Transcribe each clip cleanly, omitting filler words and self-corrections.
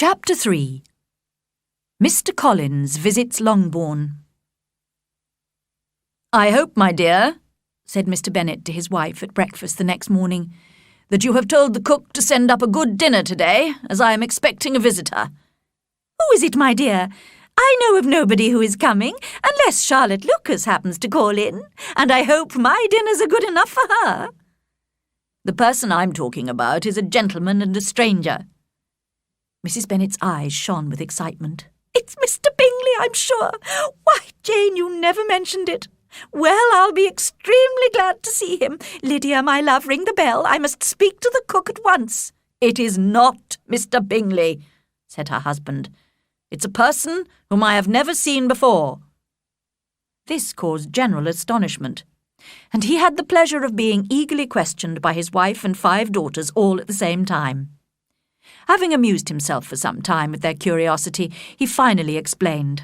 Chapter 3. Mr. Collins visits Longbourn. "I hope, my dear," said Mr. Bennet to his wife at breakfast the next morning, "that you have told the cook to send up a good dinner today, as I am expecting a visitor." "Who is it, my dear? I know of nobody who is coming, unless Charlotte Lucas happens to call in, and I hope my dinners are good enough for her." "The person I'm talking about is a gentleman and a stranger." Mrs. Bennet's eyes shone with excitement. "It's Mr. Bingley, I'm sure. Why, Jane, you never mentioned it. Well, I'll be extremely glad to see him. Lydia, my love, ring the bell. I must speak to the cook at once." "It is not Mr. Bingley," said her husband. "It's a person whom I have never seen before." This caused general astonishment, and he had the pleasure of being eagerly questioned by his wife and 5 daughters all at the same time. Having amused himself for some time with their curiosity, he finally explained.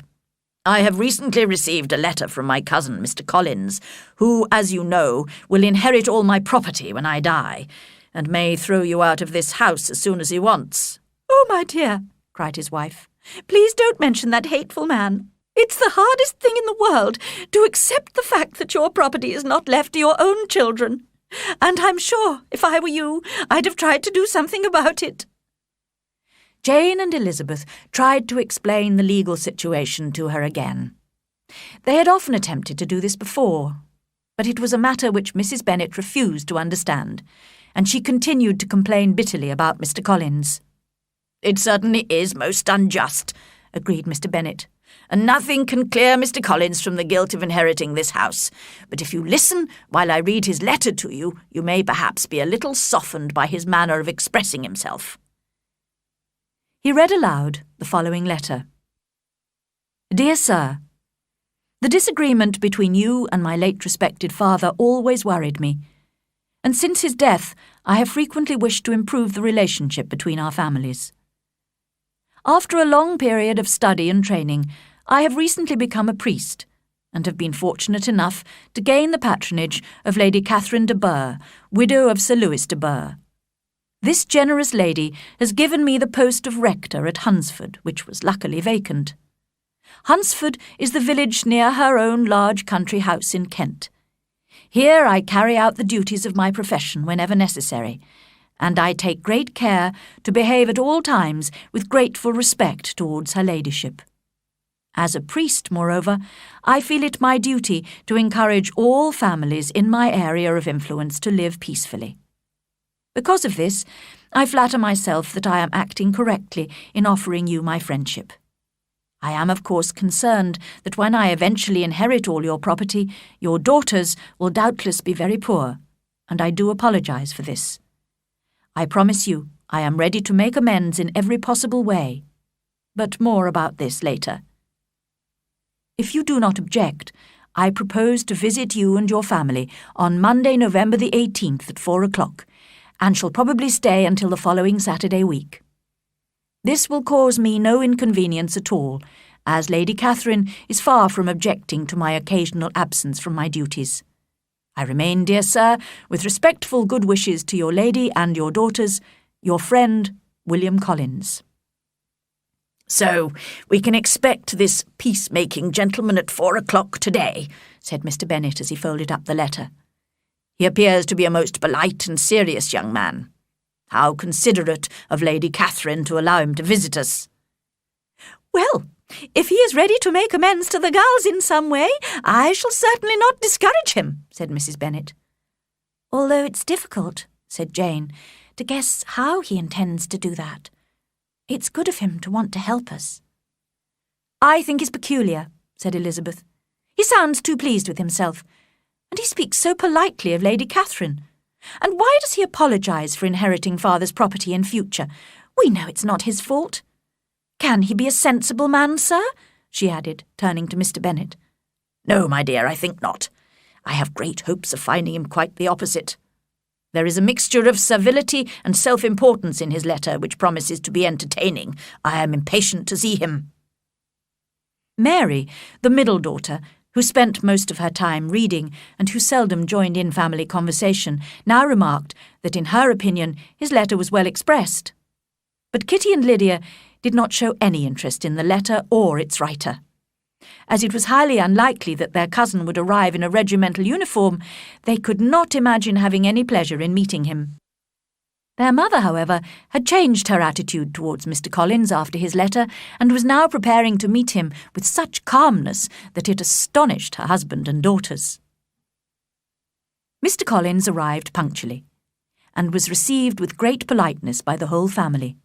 "I have recently received a letter from my cousin, Mr. Collins, who, as you know, will inherit all my property when I die, and may throw you out of this house as soon as he wants." "Oh, my dear," cried his wife, "please don't mention that hateful man. It's the hardest thing in the world to accept the fact that your property is not left to your own children. And I'm sure, if I were you, I'd have tried to do something about it." Jane and Elizabeth tried to explain the legal situation to her again. They had often attempted to do this before, but it was a matter which Mrs. Bennet refused to understand, and she continued to complain bitterly about Mr. Collins. "It certainly is most unjust," agreed Mr. Bennet, "and nothing can clear Mr. Collins from the guilt of inheriting this house. But if you listen while I read his letter to you, you may perhaps be a little softened by his manner of expressing himself." He read aloud the following letter. "Dear Sir, the disagreement between you and my late respected father always worried me, and since his death I have frequently wished to improve the relationship between our families. After a long period of study and training, I have recently become a priest, and have been fortunate enough to gain the patronage of Lady Catherine de Burgh, widow of Sir Louis de Burgh. This generous lady has given me the post of rector at Hunsford, which was luckily vacant. Hunsford is the village near her own large country house in Kent. Here I carry out the duties of my profession whenever necessary, and I take great care to behave at all times with grateful respect towards her ladyship. As a priest, moreover, I feel it my duty to encourage all families in my area of influence to live peacefully. Because of this, I flatter myself that I am acting correctly in offering you my friendship. I am, of course, concerned that when I eventually inherit all your property, your daughters will doubtless be very poor, and I do apologize for this. I promise you I am ready to make amends in every possible way, but more about this later. If you do not object, I propose to visit you and your family on Monday, November the 18th at 4 o'clock, and shall probably stay until the following Saturday week. This will cause me no inconvenience at all, as Lady Catherine is far from objecting to my occasional absence from my duties. I remain, dear sir, with respectful good wishes to your lady and your daughters, your friend, William Collins." "So we can expect this peacemaking gentleman at 4 o'clock today," said Mr. Bennet as he folded up the letter. "He appears to be a most polite and serious young man. How considerate of Lady Catherine to allow him to visit us." "Well, if he is ready to make amends to the girls in some way, I shall certainly not discourage him," said Mrs. Bennet. "Although it's difficult," said Jane, "to guess how he intends to do that. It's good of him to want to help us." "I think he's peculiar," said Elizabeth. "He sounds too pleased with himself. And he speaks so politely of Lady Catherine. And why does he apologise for inheriting father's property in future? We know it's not his fault. Can he be a sensible man, sir?" she added, turning to Mr. Bennet. "No, my dear, I think not. I have great hopes of finding him quite the opposite. There is a mixture of servility and self-importance in his letter which promises to be entertaining. I am impatient to see him." Mary, the middle daughter, who spent most of her time reading and who seldom joined in family conversation, now remarked that in her opinion his letter was well expressed. But Kitty and Lydia did not show any interest in the letter or its writer. As it was highly unlikely that their cousin would arrive in a regimental uniform, they could not imagine having any pleasure in meeting him. Their mother, however, had changed her attitude towards Mr. Collins after his letter, and was now preparing to meet him with such calmness that it astonished her husband and daughters. Mr. Collins arrived punctually, and was received with great politeness by the whole family.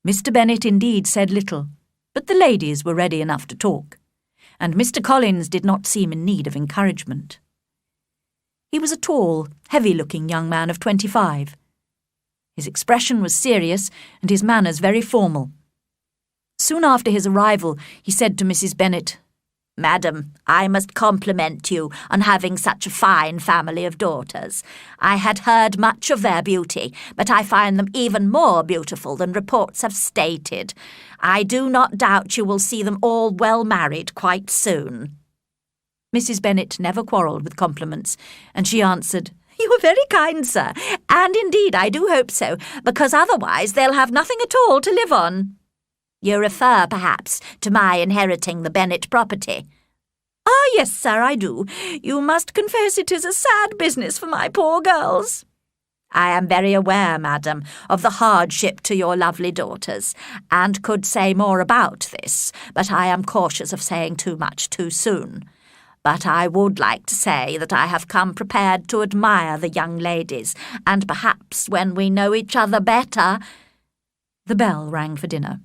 Mr. Bennet indeed said little, but the ladies were ready enough to talk, and Mr. Collins did not seem in need of encouragement. He was a tall, heavy-looking young man of 25. His expression was serious and his manners very formal. Soon after his arrival, he said to Mrs. Bennet, "Madam, I must compliment you on having such a fine family of daughters. I had heard much of their beauty, but I find them even more beautiful than reports have stated. I do not doubt you will see them all well married quite soon." Mrs. Bennet never quarrelled with compliments, and she answered, "You are very kind, sir, and indeed I do hope so, because otherwise they'll have nothing at all to live on." "You refer, perhaps, to my inheriting the Bennet property?" "Ah, yes, sir, I do. You must confess it is a sad business for my poor girls." "I am very aware, madam, of the hardship to your lovely daughters, and could say more about this, but I am cautious of saying too much too soon. But I would like to say that I have come prepared to admire the young ladies, and perhaps when we know each other better—" The bell rang for dinner,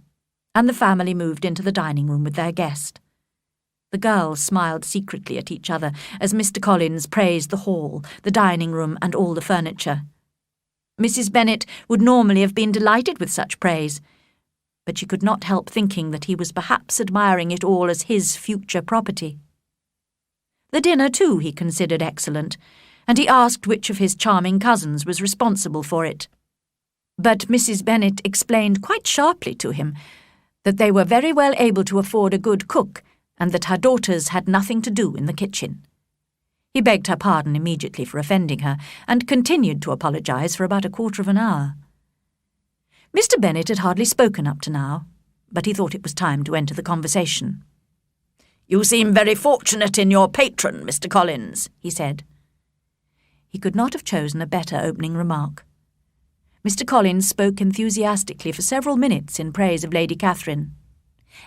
and the family moved into the dining-room with their guest. The girls smiled secretly at each other as Mr. Collins praised the hall, the dining-room, and all the furniture. Mrs. Bennet would normally have been delighted with such praise, but she could not help thinking that he was perhaps admiring it all as his future property. The dinner, too, he considered excellent, and he asked which of his charming cousins was responsible for it. But Mrs. Bennet explained quite sharply to him that they were very well able to afford a good cook, and that her daughters had nothing to do in the kitchen. He begged her pardon immediately for offending her, and continued to apologise for about a quarter of an hour. Mr. Bennet had hardly spoken up to now, but he thought it was time to enter the conversation. "You seem very fortunate in your patron, Mr. Collins," he said. He could not have chosen a better opening remark. Mr. Collins spoke enthusiastically for several minutes in praise of Lady Catherine.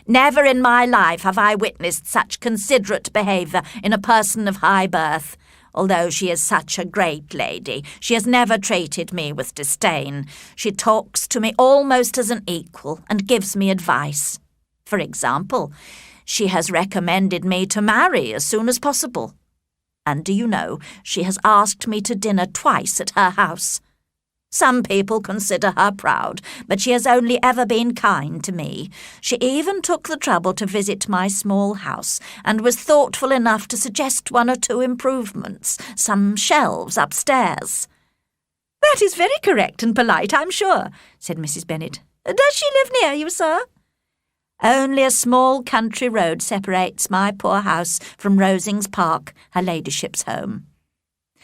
"Never in my life have I witnessed such considerate behaviour in a person of high birth. Although she is such a great lady, she has never treated me with disdain. She talks to me almost as an equal and gives me advice. For example, she has recommended me to marry as soon as possible. And do you know, she has asked me to dinner twice at her house. Some people consider her proud, but she has only ever been kind to me. She even took the trouble to visit my small house, and was thoughtful enough to suggest 1 or 2 improvements, some shelves upstairs." "That is very correct and polite, I'm sure," said Mrs. Bennet. "Does she live near you, sir?" "Only a small country road separates my poor house from Rosings Park, her ladyship's home."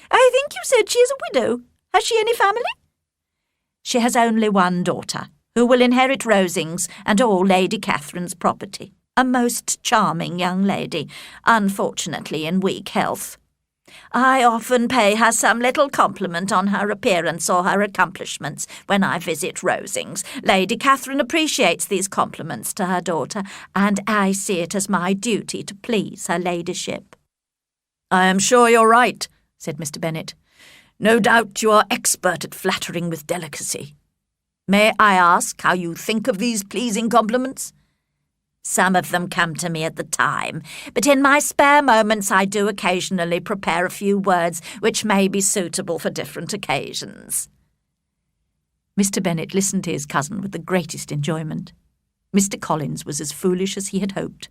"I think you said she is a widow. Has she any family?" "She has only one daughter, who will inherit Rosings and all Lady Catherine's property. A most charming young lady, unfortunately in weak health. I often pay her some little compliment on her appearance or her accomplishments when I visit Rosings. Lady Catherine appreciates these compliments to her daughter, and I see it as my duty to please her ladyship." "I am sure you're right," said Mr. Bennet. "No doubt you are expert at flattering with delicacy. May I ask how you think of these pleasing compliments?" "Some of them come to me at the time, but in my spare moments I do occasionally prepare a few words which may be suitable for different occasions." Mr. Bennet listened to his cousin with the greatest enjoyment. Mr. Collins was as foolish as he had hoped.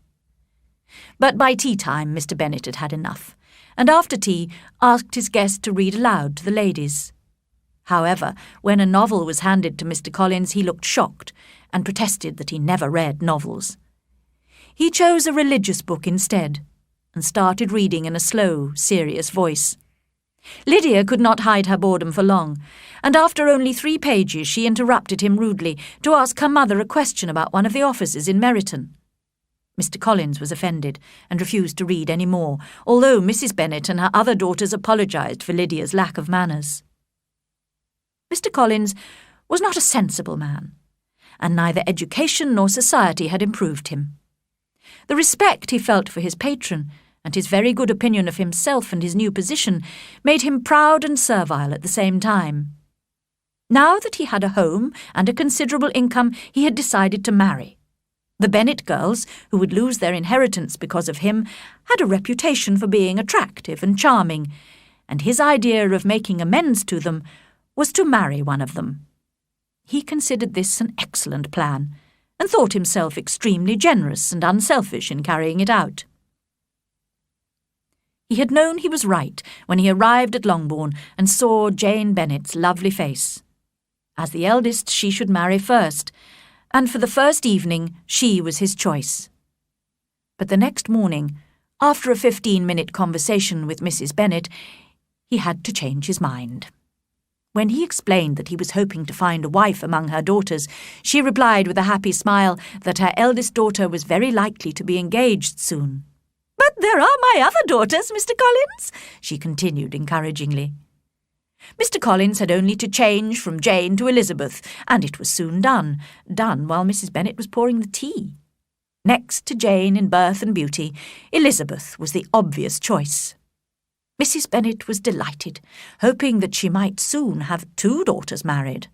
But by tea-time Mr. Bennet had had enough, and after tea asked his guest to read aloud to the ladies. However, when a novel was handed to Mr. Collins, he looked shocked, and protested that he never read novels. He chose a religious book instead, and started reading in a slow, serious voice. Lydia could not hide her boredom for long, and after only 3 pages she interrupted him rudely to ask her mother a question about one of the officers in Meryton. Mr. Collins was offended and refused to read any more, although Mrs. Bennet and her other daughters apologised for Lydia's lack of manners. Mr. Collins was not a sensible man, and neither education nor society had improved him. The respect he felt for his patron, and his very good opinion of himself and his new position, made him proud and servile at the same time. Now that he had a home and a considerable income, he had decided to marry. The Bennet girls, who would lose their inheritance because of him, had a reputation for being attractive and charming, and his idea of making amends to them was to marry one of them. He considered this an excellent plan, and thought himself extremely generous and unselfish in carrying it out. He had known he was right when he arrived at Longbourn and saw Jane Bennet's lovely face. As the eldest, she should marry first, and for the first evening she was his choice. But the next morning, after a 15-minute conversation with Mrs. Bennet, he had to change his mind. When he explained that he was hoping to find a wife among her daughters, she replied with a happy smile that her eldest daughter was very likely to be engaged soon. "But there are my other daughters, Mr. Collins," she continued encouragingly. Mr. Collins had only to change from Jane to Elizabeth, and it was soon done while Mrs. Bennet was pouring the tea. Next to Jane in birth and beauty, Elizabeth was the obvious choice. Mrs. Bennet was delighted, hoping that she might soon have 2 daughters married.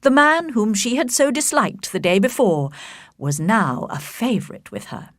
The man whom she had so disliked the day before was now a favourite with her.